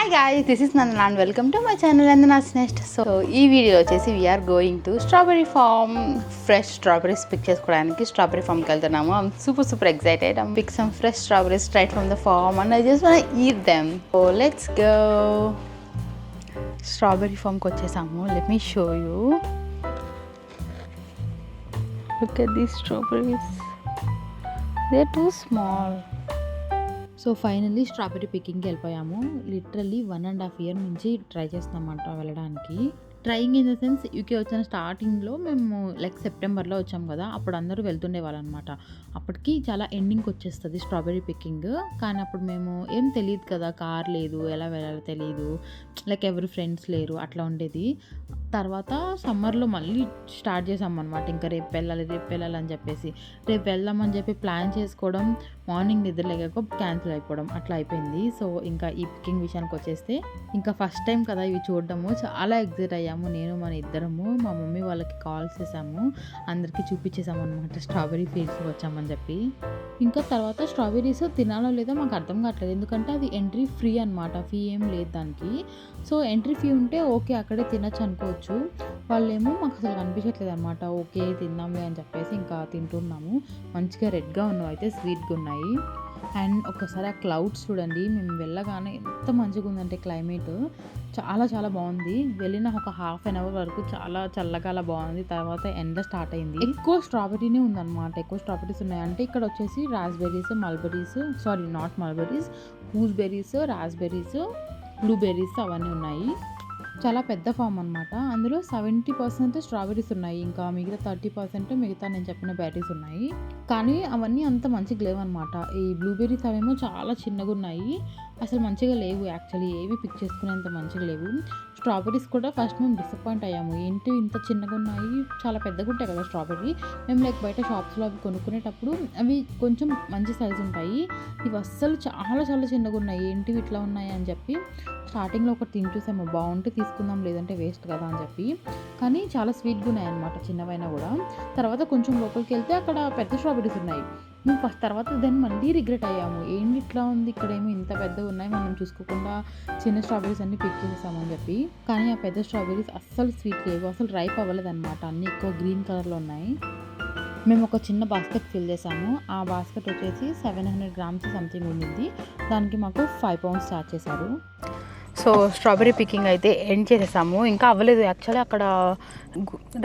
Hi guys, this is Nandana and welcome to my channel Nandana's nest. So ఈ video వచ్చేసి we're going to strawberry farm. Fresh strawberries pick చేసుకోవడానికి strawberry ఫార్మ్కి వెళ్తున్నాము. I'm super excited. I'm pick some fresh strawberries straight from the farm and I just want to eat them. So let's go. Strawberry ఫార్మ్కి వచ్చేసాము. Let me show you. Look at these strawberries. They are too small. So finally strawberry పికింగ్కి వెళ్ళిపోయాము. Literally 1.5 year నుంచి try చేస్తామంట వెళ్ళడానికి. Trying in the sense UK వచ్చిన స్టార్టింగ్లో మేము like సెప్టెంబర్లో వచ్చాం కదా, అప్పుడు అందరూ వెళ్తుండే వాళ్ళు అనమాట. అప్పటికి చాలా ఎండింగ్కి వచ్చేస్తుంది స్ట్రాబెరీ పికింగ్. కానీ అప్పుడు మేము ఏం తెలియదు కదా, కార్ లేదు, ఎలా వెళ్ళాలో తెలియదు, లైక్ ఎవరి ఫ్రెండ్స్ లేరు, అట్లా ఉండేది. తర్వాత సమ్మర్లో మళ్ళీ స్టార్ట్ చేసామన్నమాట. ఇంకా రేపు వెళ్ళాలి అని చెప్పేసి రేపు వెళ్దామని చెప్పి ప్లాన్ చేసుకోవడం, మార్నింగ్ నిద్ర లేక క్యాన్సిల్ అయిపోవడం అట్లా అయిపోయింది. సో ఇంకా ఈ పికింగ్ విషయానికి వచ్చేస్తే ఇంకా ఫస్ట్ టైం కదా ఇవి చూడడము, చాలా ఎగ్జైట్ అయ్యాము. నేను మన ఇద్దరము, మా మమ్మీ వాళ్ళకి కాల్ చేసాము, అందరికీ చూపించేసాము అనమాట స్ట్రాబెరీ ఫీల్డ్స్కి వచ్చామని చెప్పి. ఇంకా తర్వాత స్ట్రాబెరీస్ తినాలో లేదో మాకు అర్థం కావట్లేదు, ఎందుకంటే అది ఎంట్రీ ఫ్రీ అనమాట, ఫీ ఏం లేదు దానికి. సో ఎంట్రీ ఫీ ఉంటే ఓకే అక్కడే తినచ్చు అనుకోవచ్చు. వాళ్ళేమో మాకు అసలు కనిపించట్లేదు అనమాట. ఓకే తిందాంలే అని చెప్పేసి ఇంకా తింటున్నాము. మంచిగా రెడ్గా ఉన్నాయి, అయితే స్వీట్గా ఉన్నాయి. అండ్ ఒక్కసారి ఆ క్లౌడ్స్ చూడండి. మేము వెళ్ళగానే ఎంత మంచిగా ఉందంటే క్లైమేట్ చాలా బాగుంది. వెళ్ళిన ఒక 1/2 hour వరకు చాలా చల్లగా బాగుంది. తర్వాత ఎండ స్టార్ట్ అయింది. ఎక్కువ స్ట్రాబెరీనే ఉందన్నమాట. ఎక్కువ స్ట్రాబెరీస్ ఉన్నాయి. అంటే ఇక్కడ వచ్చేసి రాస్బెర్రీస్, గూస్బెర్రీస్, రాస్బెర్రీస్, బ్లూబెర్రీస్ అవన్నీ ఉన్నాయి. చాలా పెద్ద ఫామ్ అనమాట. అందులో 70% స్ట్రాబెరీస్ ఉన్నాయి, ఇంకా మిగతా 30% మిగతా నేను చెప్పిన బెర్రీస్ ఉన్నాయి. కానీ అవన్నీ అంత మంచిగా లేవు అనమాట. ఈ బ్లూబెర్రీస్ అవేమో చాలా చిన్నగా ఉన్నాయి, అసలు మంచిగా లేవు. యాక్చువల్లీ ఏవి పిక్ చేసుకునేంత మంచిగా లేవు. స్ట్రాబెరీస్ కూడా ఫస్ట్ మేము డిసప్పాయింట్ అయ్యాము. ఏంటి ఇంత చిన్నగా ఉన్నాయి, చాలా పెద్దగా ఉంటాయి కదా స్ట్రాబెర్రీ. మేము లైక్ బయట షాప్స్లో అవి కొనుక్కునేటప్పుడు అవి కొంచెం మంచి సైజు ఉంటాయి, ఇవి అస్సలు చాలా చిన్నగా ఉన్నాయి. ఏంటివి ఇట్లా ఉన్నాయి అని చెప్పి స్టార్టింగ్లో ఒకటి తిని చూసాము, బాగుంటే తీసుకుందాం లేదంటే వేస్ట్ కదా అని చెప్పి. కానీ చాలా స్వీట్గా ఉన్నాయి అనమాట, చిన్నవైనా కూడా. తర్వాత కొంచెం లోపలికి వెళ్తే అక్కడ పెద్ద స్ట్రాబెరీస్ ఉన్నాయి. మేము ఫస్ట్ తర్వాత దాన్ని మళ్ళీ రిగ్రెట్ అయ్యాము, ఏంటి ఇట్లా ఉంది, ఇక్కడేమో ఇంత పెద్దగా ఉన్నాయి, మనం చూసుకోకుండా చిన్న స్ట్రాబెరీస్ అన్ని పిక్ చేసేసామని చెప్పి. కానీ ఆ పెద్ద స్ట్రాబెరీస్ అస్సలు స్వీట్ లేవు, అసలు రైప్ అవ్వలేదు అనమాట. అన్నీ ఎక్కువ గ్రీన్ కలర్లో ఉన్నాయి. మేము ఒక చిన్న బాస్కెట్ ఫిల్ చేసాము. ఆ బాస్కెట్ వచ్చేసి 700 grams సంథింగ్ ఉండింది. దానికి మాకు 5 pounds ఛార్జ్ చేశారు. సో స్ట్రాబెరీ పికింగ్ అయితే ఎండ్ చేసేసాము. ఇంకా అవ్వలేదు యాక్చువల్లీ. అక్కడ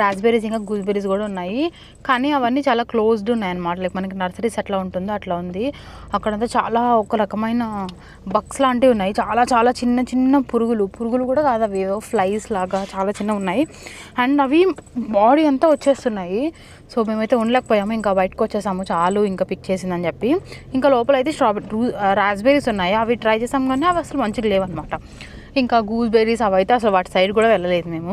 రాస్బెర్రీస్ ఇంకా గూస్బెర్రీస్ కూడా ఉన్నాయి, కానీ అవన్నీ చాలా క్లోజ్డ్ ఉన్నాయి అనమాట. లైక్ మనకి నర్సరీస్ అట్లా ఉంటుందో అట్లా ఉంది. అక్కడంతా చాలా ఒక రకమైన బగ్స్ లాంటివి ఉన్నాయి, చాలా చిన్న పురుగులు కూడా కాదు, అవి ఫ్లైస్ లాగా చాలా చిన్న ఉన్నాయి. అండ్ అవి బాడీ అంతా వచ్చేస్తున్నాయి. సో మేమైతే ఉండలేకపోయాము, ఇంకా బయటకు వచ్చేసాము, చాలు ఇంకా పిక్ చేసిందని చెప్పి. ఇంకా లోపల అయితే రాస్బెర్రీస్ ఉన్నాయి, అవి ట్రై చేసాం కానీ అవి అసలు మంచిగా లేవన్నమాట. ఇంకా గూస్బెర్రీస్ అవి అయితే అసలు వాటి సైడ్ కూడా వెళ్ళలేదు మేము.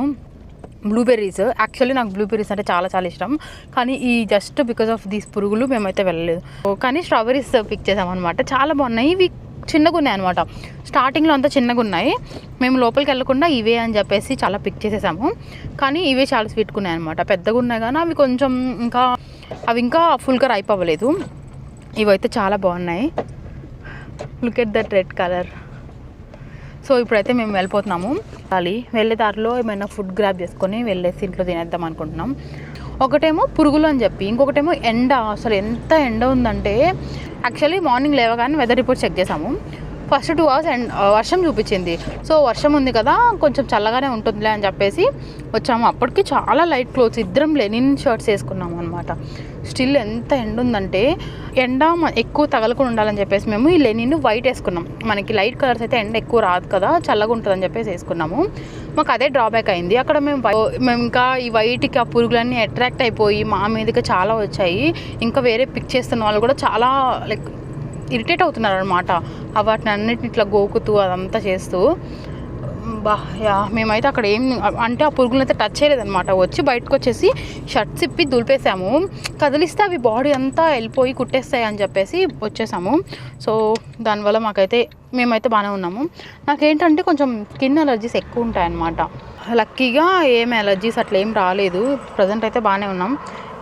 బ్లూబెర్రీస్, యాక్చువల్లీ నాకు బ్లూబెర్రీస్ అంటే చాలా ఇష్టం, కానీ ఈ జస్ట్ బికాస్ ఆఫ్ దీస్ పురుగులు మేమైతే వెళ్ళలేదు. కానీ స్ట్రాబెర్రీస్ పిక్ చేసామన్నమాట. చాలా బాగున్నాయి. ఇవి చిన్నగా ఉన్నాయి అనమాట, స్టార్టింగ్లో అంతా చిన్నగా ఉన్నాయి. మేము లోపలికి వెళ్ళకుండా ఇవే అని చెప్పేసి చాలా పిక్ చేసేసాము. కానీ ఇవే చాలా స్వీట్గా ఉన్నాయి అనమాట. పెద్దగా ఉన్నాయి కానీ అవి కొంచెం ఇంకా ఫుల్గా రైప్ అవ్వలేదు. ఇవైతే చాలా బాగున్నాయి. Look at that red colour. So ఇప్పుడైతే మేము వెళ్ళిపోతున్నాము. వెళ్ళే దారిలో ఏమైనా ఫుడ్ గ్రాబ్ చేసుకొని వెళ్ళేసి ఇంట్లో తినేద్దాం అనుకుంటున్నాం. ఒకటేమో పురుగులు అని చెప్పి, ఇంకొకటేమో ఎండ. అసలు ఎంత ఎండ ఉందంటే, యాక్చువల్లీ మార్నింగ్ లేవగానే వెదర్ రిపోర్ట్ చెక్ చేసాము. ఫస్ట్ 2 hours వర్షం చూపించింది. సో వర్షం ఉంది కదా, కొంచెం చల్లగానే ఉంటుందిలే అని చెప్పేసి వచ్చాము. అప్పటికి చాలా లైట్ క్లోత్స్, ఇద్దరం లెనిన్ షర్ట్స్ వేసుకున్నాము అనమాట. స్టిల్ ఎంత ఎండ ఉందంటే, ఎండ ఎక్కువ తగలకుండా ఉండాలని చెప్పేసి మేము ఈ లెనిన్ వైట్ వేసుకున్నాం. మనకి లైట్ కలర్స్ అయితే ఎండ ఎక్కువ రాదు కదా, చల్లగా ఉంటుందని చెప్పేసి వేసుకున్నాము. మాకు అదే డ్రాబ్యాక్ అయింది. అక్కడ మేము ఇంకా ఈ వైట్కి ఆ పురుగులన్నీ అట్రాక్ట్ అయిపోయి మా మీదకి చాలా వచ్చాయి. ఇంకా వేరే పిక్ చేస్తున్న వాళ్ళు కూడా చాలా లైక్ ఇరిటేట్ అవుతున్నారు అనమాట. వాటిని అన్నిటిని ఇట్లా గోకుతూ అదంతా చేస్తూ. మేమైతే అక్కడ అంటే ఆ పురుగులను అయితే టచ్ చేయలేదన్నమాట. వచ్చి బయటకు వచ్చేసి షర్ట్స్ ఇప్పి దులిపేసాము. కదిలిస్తే అవి బాడీ అంతా వెళ్ళిపోయి కుట్టేస్తాయి అని చెప్పేసి వచ్చేసాము. సో దానివల్ల మేమైతే బాగానే ఉన్నాము. నాకేంటంటే కొంచెం స్కిన్ అలర్జీస్ ఎక్కువ ఉంటాయన్నమాట. లక్కీగా ఏం అలర్జీస్ అట్లా ఏం రాలేదు. ప్రజెంట్ అయితే బాగానే ఉన్నాం.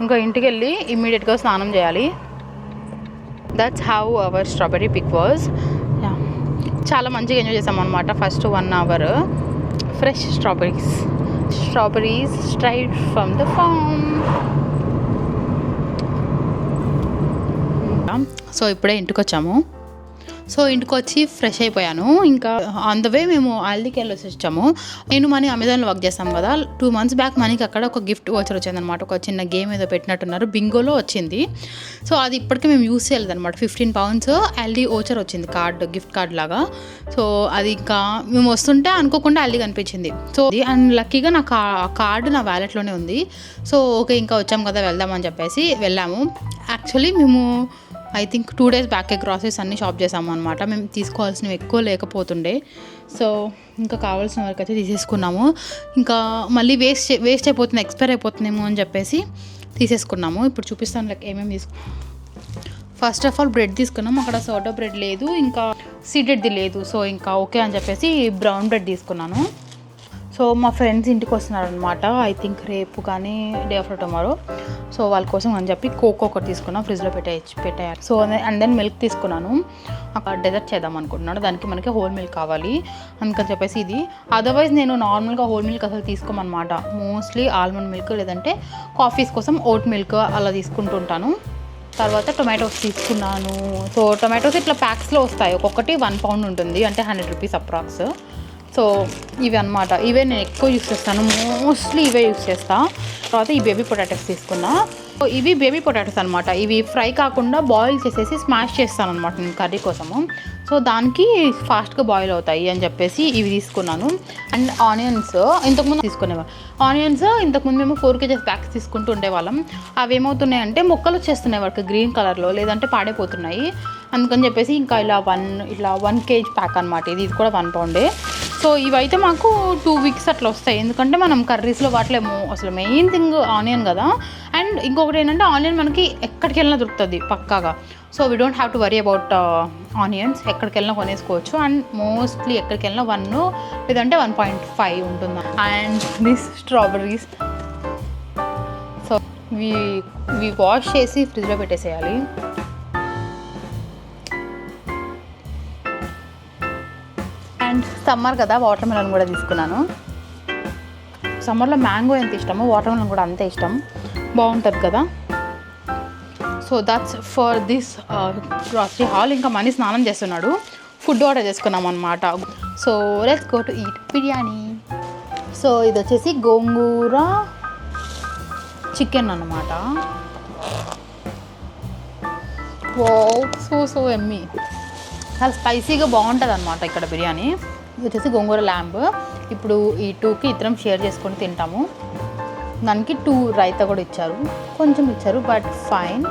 ఇంకా ఇంటికి వెళ్ళి ఇమ్మీడియట్గా స్నానం చేయాలి. That's how our strawberry pick was. చాలా మంచిగా ఎంజాయ్ చేసాం అనమాట first 1 hour. Fresh strawberries straight from the farm. So ఇప్పుడే ఇంటికి వచ్చాము. సో ఇంటికి వచ్చి ఫ్రెష్ అయిపోయాను. ఇంకా ఆన్ ద వే మేము ఆల్డీకి వెళ్ళి వచ్చాము. నేను మనీ అమెజాన్లో వర్క్ చేస్తాం కదా, 2 months బ్యాక్ మనీకి అక్కడ ఒక గిఫ్ట్ వాచర్ వచ్చింది అనమాట. ఒక చిన్న గేమ్ ఏదో పెట్టినట్టున్నారు, బింగోలో వచ్చింది. సో అది ఇప్పటికీ మేము యూస్ చేయలేదు అనమాట. 15 pounds ఆల్డీ ఓచర్ వచ్చింది, గిఫ్ట్ కార్డ్ లాగా. సో అది ఇంకా మేము వస్తుంటే అనుకోకుండా ఆల్డీ కనిపించింది. సో అండ్ లక్కీగా నా కార్డు నా వ్యాలెట్లోనే ఉంది. సో ఓకే ఇంకా వచ్చాం కదా వెళ్దామని చెప్పేసి వెళ్ళాము. యాక్చువల్లీ మేము ఐ థింక్ 2 days బ్యాకే గ్రాసరీస్ అన్నీ షాప్ చేసాము అనమాట. మేము తీసుకోవాల్సినవి ఎక్కువ లేకపోతుండే. సో ఇంకా కావాల్సిన వరకు అయితే తీసేసుకున్నాము. ఇంకా మళ్ళీ వేస్ట్ అయిపోతుంది, ఎక్స్పైర్ అయిపోతుందేమో అని చెప్పేసి తీసేసుకున్నాము. ఇప్పుడు చూపిస్తాను లైక్ ఏమేమి ఫస్ట్ ఆఫ్ ఆల్ బ్రెడ్ తీసుకున్నాము. అక్కడ సోడా బ్రెడ్ లేదు, ఇంకా సీడెడ్ది లేదు. సో ఇంకా ఓకే అని చెప్పేసి బ్రౌన్ బ్రెడ్ తీసుకున్నాను. సో మా ఫ్రెండ్స్ ఇంటికి వస్తున్నారనమాట, ఐ థింక్ రేపు కానీ డే ఆఫ్టర్ టుమారో. సో వాళ్ళ కోసం అని చెప్పి కోకో ఒకటి తీసుకున్నాను, ఫ్రిడ్జ్లో పెట్టారు. సో అండ్ దెన్ మిల్క్ తీసుకున్నాను. అక్కడ డెజర్ట్ చేద్దాం అనుకుంటున్నాను, దానికి మనకి హోల్ మిల్క్ కావాలి అందుకని చెప్పేసి ఇది. అదర్వైజ్ నేను నార్మల్గా హోల్ మిల్క్ అసలు తీసుకోమన్నమాట. మోస్ట్లీ ఆల్మండ్ మిల్క్ లేదంటే కాఫీస్ కోసం ఓట్ మిల్క్ అలా తీసుకుంటుంటాను. తర్వాత టొమాటోస్ తీసుకున్నాను. సో టొమాటోస్ ఇట్లా ప్యాక్స్లో వస్తాయి, ఒక్కొక్కటి 1 pound ఉంటుంది, అంటే 100 rupees అప్రాక్స్. సో ఇవి అనమాట, ఇవే నేను ఎక్కువ యూస్ చేస్తాను, మోస్ట్లీ ఇవే యూస్ చేస్తాను. తర్వాత ఈ బేబీ పొటాటోస్ తీసుకున్నా. సో ఇవి బేబీ పొటాటోస్ అనమాట. ఇవి ఫ్రై కాకుండా బాయిల్ చేసేసి స్మాష్ చేస్తాను అనమాట నేను కర్రీ కోసము. సో దానికి ఫాస్ట్గా బాయిల్ అవుతాయి అని చెప్పేసి ఇవి తీసుకున్నాను. అండ్ ఆనియన్స్ ఇంతకుముందు తీసుకునేవాళ్ళం. ఆనియన్స్ ఇంతకుముందు మేము 4 kgs బ్యాగ్స్ తీసుకుంటూ ఉండేవాళ్ళం. అవి ఏమవుతున్నాయంటే మొక్కలు వచ్చేస్తున్నాయి వాటికి గ్రీన్ కలర్లో, లేదంటే పాడైపోతున్నాయి. అందుకని చెప్పేసి ఇంకా ఇలా 1 kg ప్యాక్ అనమాట. ఇది కూడా 1 pound. సో ఇవైతే మాకు 2 weeks అట్లా వస్తాయి, ఎందుకంటే మనం కర్రీస్లో వాటిలేమో అసలు మెయిన్ థింగ్ ఆనియన్ కదా. అండ్ ఇంకొకటి ఏంటంటే ఆనియన్ మనకి ఎక్కడికి వెళ్ళినా దొరుకుతుంది పక్కాగా. So we don't have to worry about onions, ఎక్కడికి వెళ్ళినా కొనేసుకోవచ్చు. అండ్ మోస్ట్లీ ఎక్కడికి వెళ్ళినా 1 లేదంటే 1.5 ఉంటుంది. అండ్ దిస్ స్ట్రాబెర్రీస్, సో ఇవి వాష్ చేసి ఫ్రిడ్జ్లో పెట్టేసేయాలి. అండ్ సమ్మర్ కదా, వాటర్ మెలన్ కూడా తీసుకున్నాను. సమ్మర్లో మ్యాంగో ఎంత ఇష్టమో వాటర్ మెలన్ కూడా అంతే ఇష్టం, బాగుంటుంది కదా. So that's for this grocery hall. ఇంకా మనీ స్నానం చేస్తున్నాడు, ఫుడ్ ఆర్డర్ చేసుకున్నాం అనమాట. So let's go to eat biryani. So ఇది వచ్చేసి గోంగూర చికెన్ అన్నమాట. సో ఎమ్మీ, చాలా స్పైసీగా బాగుంటుంది అనమాట ఇక్కడ బిర్యానీ. ఇది వచ్చేసి గోంగూర ల్యాంబ్. ఇప్పుడు ఈ 2కి ఇద్దరం షేర్ చేసుకొని తింటాము. దానికి 2 రైతా కూడా ఇచ్చారు, కొంచెం ఇచ్చారు బట్ ఫైన్.